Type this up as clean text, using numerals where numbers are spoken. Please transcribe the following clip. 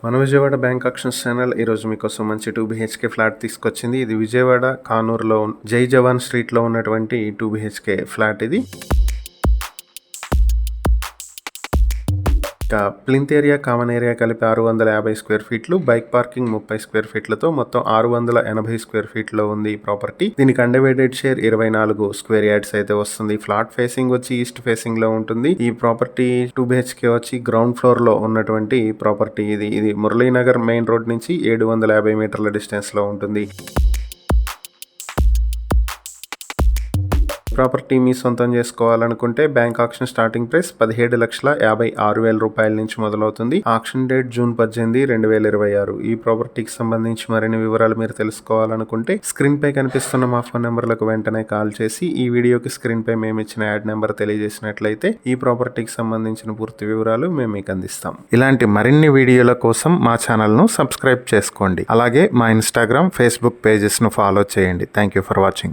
మన Vijayawada bank actions channel ఈరోజు మీకోసం మంచి 2 BHK ఫ్లాట్ తీసుకొచ్చింది. ఇది విజయవాడ కానూరులో జై జవాన్ స్ట్రీట్లో ఉన్నటువంటి 2 BHK ఫ్లాట్ ఇది. ప్లింత్ ఏరియా, కామన్ ఏరియా కలిపి 650 స్క్వేర్ ఫీట్లు, బైక్ పార్కింగ్ 30 స్క్వేర్ ఫీట్లతో మొత్తం 680 స్క్వేర్ ఫీట్లో ఉంది ఈ ప్రాపర్టీ. దీనికి అన్డివైడెడ్ షేర్ 24 స్క్వేర్ యార్డ్స్ అయితే వస్తుంది. ఫ్లాట్ ఫేసింగ్ వచ్చి ఈస్ట్ ఫేసింగ్ లో ఉంటుంది. ఈ ప్రాపర్టీ 2 BHK వచ్చి గ్రౌండ్ ఫ్లోర్ లో ఉన్నటువంటి ప్రాపర్టీ ఇది మురళీనగర్ మెయిన్ రోడ్ నుంచి 750 మీటర్ల డిస్టెన్స్ లో ఉంటుంది. ప్రాపర్టీ మీ సొంతం చేసుకోవాలనుకుంటే బ్యాంక్ ఆక్షన్ స్టార్టింగ్ ప్రైస్ 17,56,000 రూపాయల నుంచి మొదలవుతుంది. Auction date June 18, 2026. ఈ ప్రాపర్టీకి సంబంధించి మరిన్ని వివరాలు మీరు తెలుసుకోవాలనుకుంటే స్క్రీన్ పై కనిపిస్తున్న మా ఫోన్ నెంబర్లకు వెంటనే కాల్ చేసి ఈ వీడియోకి స్క్రీన్ పై మేము ఇచ్చిన యాడ్ నెంబర్ తెలియజేసినట్లయితే ఈ ప్రాపర్టీకి సంబంధించిన పూర్తి వివరాలు మేము మీకు అందిస్తాం. ఇలాంటి మరిన్ని వీడియోల కోసం మా ఛానల్ను సబ్స్క్రైబ్ చేసుకోండి. అలాగే మా ఇన్స్టాగ్రామ్, ఫేస్బుక్ పేజెస్ను ఫాలో చేయండి. Thank you for watching.